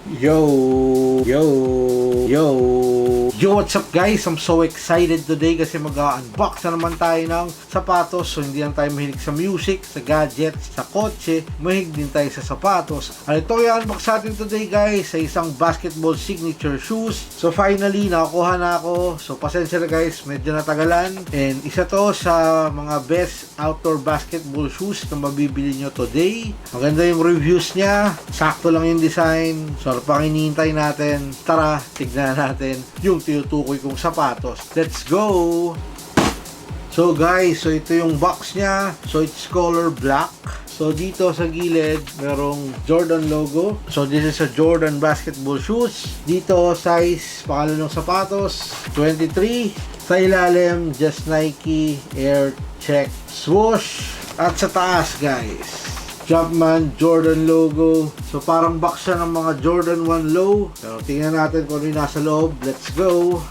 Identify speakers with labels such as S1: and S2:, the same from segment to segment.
S1: Yo, yo, yo. Yo, what's up guys? I'm so excited today kasi mag-unbox na naman tayo ng sapatos. So hindi lang tayo mahilig sa music, sa gadgets, sa kotse, mahilig din tayo sa sapatos. At ito yung unbox natin today guys, sa isang basketball signature shoes. So finally, nakakuha na ako. So pasensya na guys, medyo natagalan. And isa to sa mga best outdoor basketball shoes na mabibili nyo today. Maganda yung reviews niya, sakto lang yung design. So ano pang hinihintay natin? Tara, tignan natin yung tinutukoy kong sapatos. Let's go! So guys, so ito yung box niya. So it's color black. So dito sa gilid, merong Jordan logo. So this is a Jordan basketball shoes. Dito size, pangalan ng sapatos, 23. Sa ilalim, just Nike Air Check Swoosh. At sa taas guys, Jumpman Jordan logo. So parang box siya ng mga Jordan 1 low. Pero tingnan natin kung ano yung nasa loob. Let's go.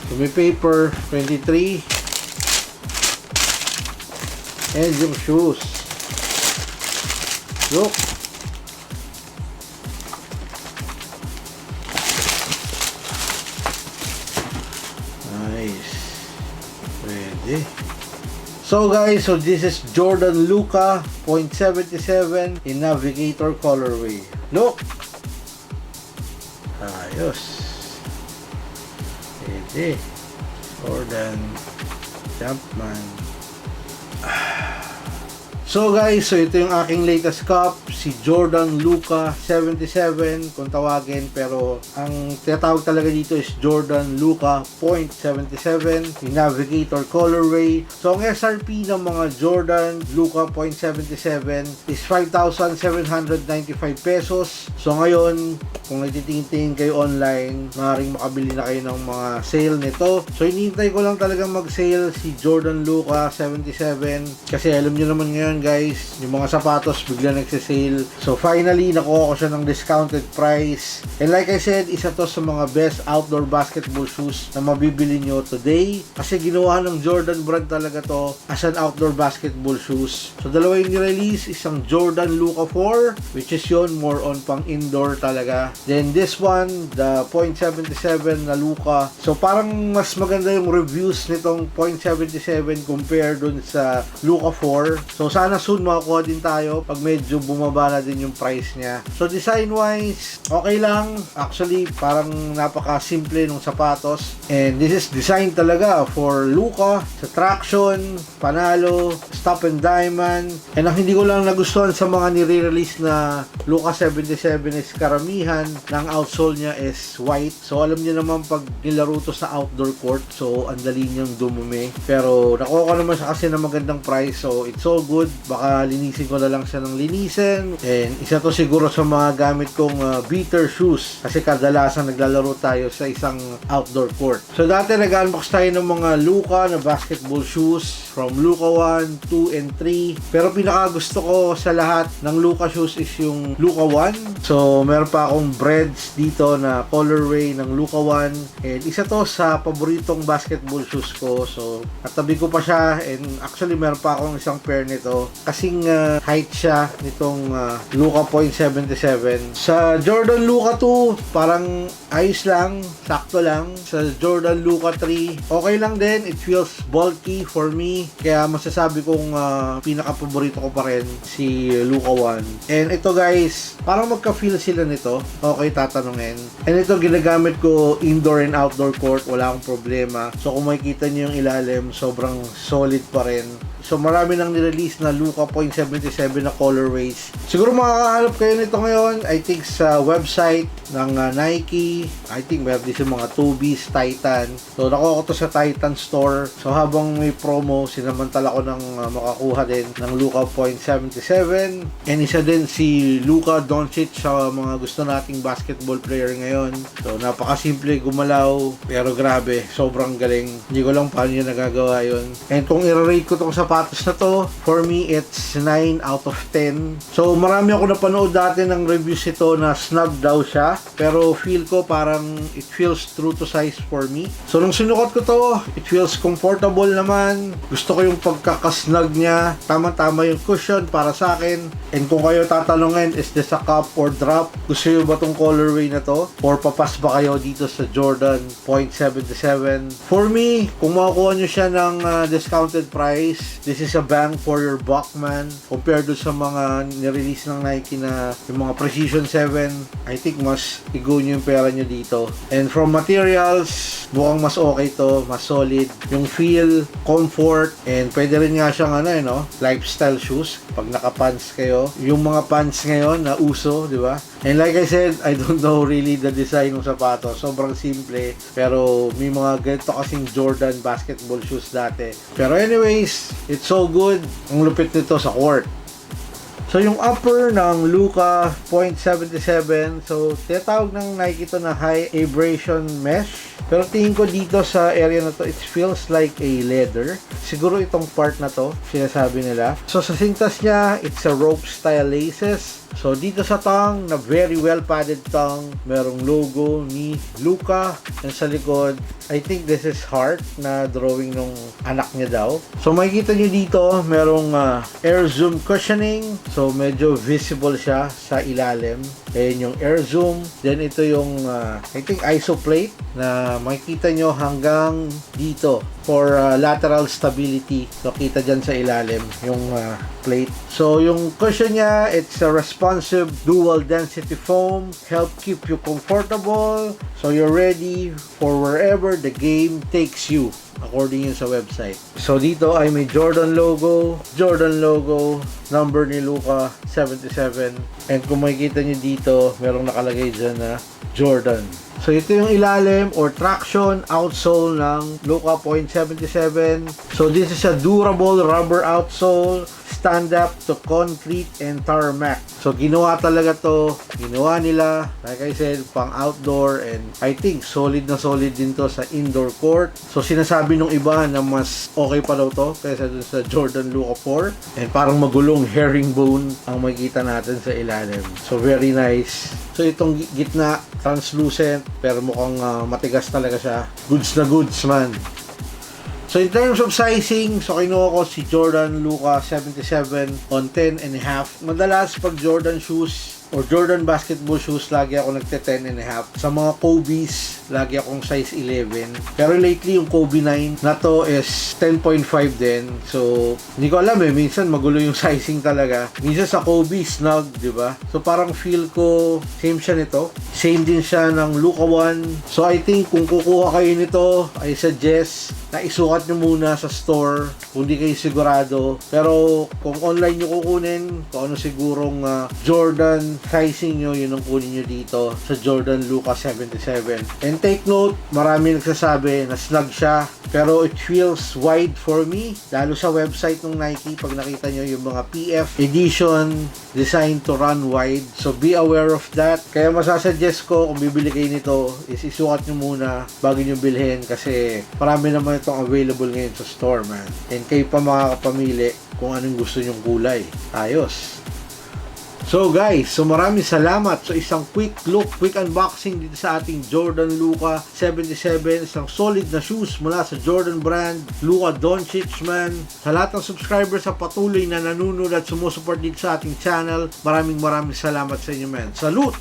S1: So may paper, 23. And yung shoes. Look. Nice. Pwede. So guys, so this is Jordan Luka 0.77 in Navigator colorway. Look! Ayos. Pwede. Jordan Jumpman. So guys, so ito yung aking latest cup, si Jordan Luka 77 kung tawagin, pero ang tinatawag talaga dito is Jordan Luka 0.77 yung Navigator colorway. So ang SRP ng mga Jordan Luka 0.77 is 5,795 pesos. So ngayon, kung nagtitingin kayo online, maaaring makabili na kayo ng mga sale nito. So hinihintay ko lang talagang mag-sale si Jordan Luka 77 kasi alam nyo naman ngayon guys, yung mga sapatos bigla nagsisale. So finally, nakuha ko siya ng discounted price. And like I said, isa to sa mga best outdoor basketball shoes na mabibili nyo today. Kasi ginawa ng Jordan brand talaga to as an outdoor basketball shoes. So dalawa yung nirelease, isang Jordan Luka 4, which is yun, more on pang indoor talaga. Then this one, the 0.77 na Luka. So parang mas maganda yung reviews nitong 0.77 compare dun sa Luka 4. So sana soon makakuha din tayo pag medyo bumaba na din yung price niya. So design wise, okay lang. Actually, parang napaka-simple ng sapatos. And this is designed talaga for Luka. Sa traction, panalo, stop and diamond. And ang hindi ko lang nagustuhan sa mga nire-release na Luka 77 is karamihan ng outsole niya is white. So alam niyo naman pag nilaro to sa outdoor court, so ang dali niyang dumumi. Pero nakuha ko naman siya kasi na magandang price. So it's all good. Baka linisin ko na lang siya ng linisin. And isa to siguro sa mga gamit kong beater shoes kasi kadalasan naglalaro tayo sa isang outdoor court. So dati nag-unbox tayo ng mga Luka na basketball shoes from Luka 1, 2, and 3. Pero pinaka gusto ko sa lahat ng Luka shoes is yung Luka 1. So meron pa akong breads dito na colorway ng Luka 1. And isa to sa paboritong basketball shoes ko. So katabi ko pa siya and actually meron pa akong isang pair nito. Kasing height siya nitong Luka 0.77. Sa Jordan Luka 2, parang ayos lang, sakto lang. Sa Jordan Luka 3, okay lang din. It feels bulky for me. Kaya masasabi kong pinaka-paborito ko pa rin si Luka 1. And ito guys, parang magka-feel sila nito. Okay, tatanungin. And ito ginagamit ko indoor and outdoor court. Wala akong problema. So kung makikita nyo yung ilalim, sobrang solid pa rin. So marami nang nirelease na Luka 0.77 na colorways. Siguro makakahanap kayo nito ngayon, I think sa website ng Nike. I think meron din sa mga Tobies, Titan. So nakuha ko to sa Titan store. So habang may promo, sinamantala ko ng makakuha din ng Luka 0.77. And isa din si Luka Doncic sa mga gusto nating basketball player ngayon. So napakasimple gumalaw, pero grabe, sobrang galing. Hindi ko lang paano yun nagagawa yun. And kung i-rate ko tong sapatos na to, for me it's 9 out of 10. So marami ako napanood dati ng reviews ito na snub daw siya. pero feel ko parang it feels true to size for me. So nung sinukat ko to, it feels comfortable naman. Gusto ko yung pagkakasnug niya. Tama-tama yung cushion para sa akin. And kung kayo tatanungin, is this a cup or drop? Gusto nyo ba tong colorway na to? Or papas ba kayo dito sa Jordan 0.77? For me, kung makukuha nyo siya ng discounted price, this is a bang for your buck, man. Compared to sa mga nirelease ng Nike na yung mga Precision 7, I think mas igo nyo yung pera nyo dito. And from materials, mukhang mas okay to, mas solid. Yung feel, comfort, and pwede rin nga siyang lifestyle shoes pag naka-pants kayo. Yung mga pants ngayon na uso, di ba? And like I said, I don't know really the design ng sapatos. Sobrang simple, pero may mga ganito kasing Jordan basketball shoes dati. Pero anyways, it's so good. Ang lupit nito sa court. So yung upper ng Luka 0.77, so tinatawag ng Nike ito na high abrasion mesh. Pero tingin ko dito sa area na to, it feels like a leather. Siguro itong part na to, sinasabi nila. So sa sintas niya, it's a rope style laces. So dito sa tongue, na very well padded tongue, merong logo ni Luka. And sa likod, I think this is heart na drawing nung anak niya daw. So makikita nyo dito, merong air zoom cushioning. So medyo visible siya sa ilalim. Ayan yung air zoom. Then ito yung I think isoplate na makikita nyo hanggang dito for lateral stability. So kita dyan sa ilalim yung plate. So yung cushion niya, it's a responsive dual density foam, help keep you comfortable. So you're ready for wherever the game takes you, according yun sa website. So dito ay may Jordan logo, number ni Luka 77. And kung makikita nyo dito, merong nakalagay dyan na Jordan. So ito yung ilalim or traction outsole ng Luka 0.77. So this is a durable rubber outsole, stand up to concrete and tarmac. So ginawa talaga to, ginawa nila, like I said, pang outdoor, and I think solid na solid din to sa indoor court. So sinasabi nung iba na mas okay pa daw to kaysa dun sa Jordan Luka 4, and parang magulong herringbone ang makikita natin sa ilalim. So very nice. So itong gitna, translucent, pero mukhang matigas talaga siya. Goods na goods, man. So in terms of sizing, so kinuha ko si Jordan Luka 77 on 10.5. Madalas pag Jordan shoes or Jordan basketball shoes, lagi ako nagte-10.5. Sa mga Kobe's, lagi akong size 11. Pero lately, yung Kobe 9 na to is 10.5 din. So, hindi ko alam minsan magulo yung sizing talaga. Minsan sa Kobe, snug, di ba? So, parang feel ko, same siya nito. Same din siya ng Luka 1. So, I think kung kukuha kayo nito, I suggest na isukat nyo muna sa store kung di kayo sigurado. Pero, kung online nyo kukunin, kung ano sigurong Jordan sizing nyo, yun ang kunin nyo dito sa Jordan Luka 77. And take note, marami nagsasabi na snug siya, pero it feels wide for me, lalo sa website ng Nike. Pag nakita nyo yung mga PF edition designed to run wide, so be aware of that. Kaya masasuggest ko, kung bibili kayo nito, is isukat nyo muna bago nyo bilhin, kasi marami naman itong available ngayon sa store, man. And kayo pa makakapamili kung anong gusto nyong kulay. Ayos. So guys, so maraming salamat sa isang quick look, quick unboxing dito sa ating Jordan Luka 77, isang solid na shoes mula sa Jordan brand, Luka Doncic, man. Sa lahat ng subscribers sa patuloy na nanonood at sumusuport dito sa ating channel, maraming salamat sa inyo, man. Salute!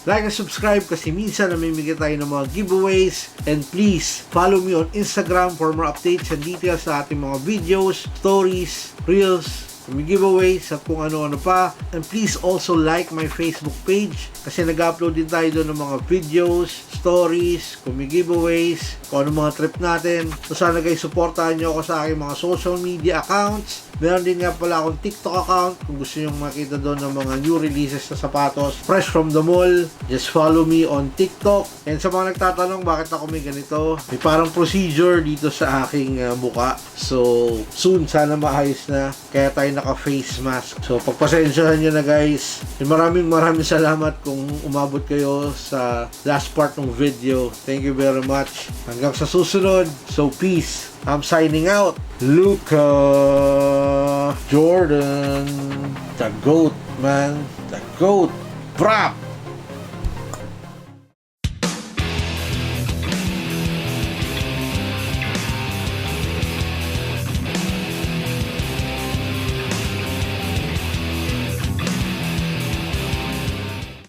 S1: Like and subscribe kasi minsan namimigay tayo ng mga giveaways, and please follow me on Instagram for more updates and details sa ating mga videos, stories, reels, may giveaways at kung ano-ano pa. And please also like my Facebook page kasi nag-upload din tayo doon ng mga videos, stories, kung may giveaways, kung ano mga trip natin. So sana guys, supportahan nyo ako sa aking mga social media accounts. Meron din nga pala akong TikTok account kung gusto nyo makita doon ng mga new releases na sapatos fresh from the mall. Just follow me on TikTok. And sa mga nagtatanong bakit ako may ganito, may parang procedure dito sa aking muka. So soon sana maayos na, kaya tayo naka face mask. So pagpasensyahan nyo na guys. And maraming salamat kung umabot kayo sa last part ng video. Thank you very much. Hanggang sa susunod. So peace. I'm signing out. Luka Jordan, the GOAT, man. The GOAT. Brap!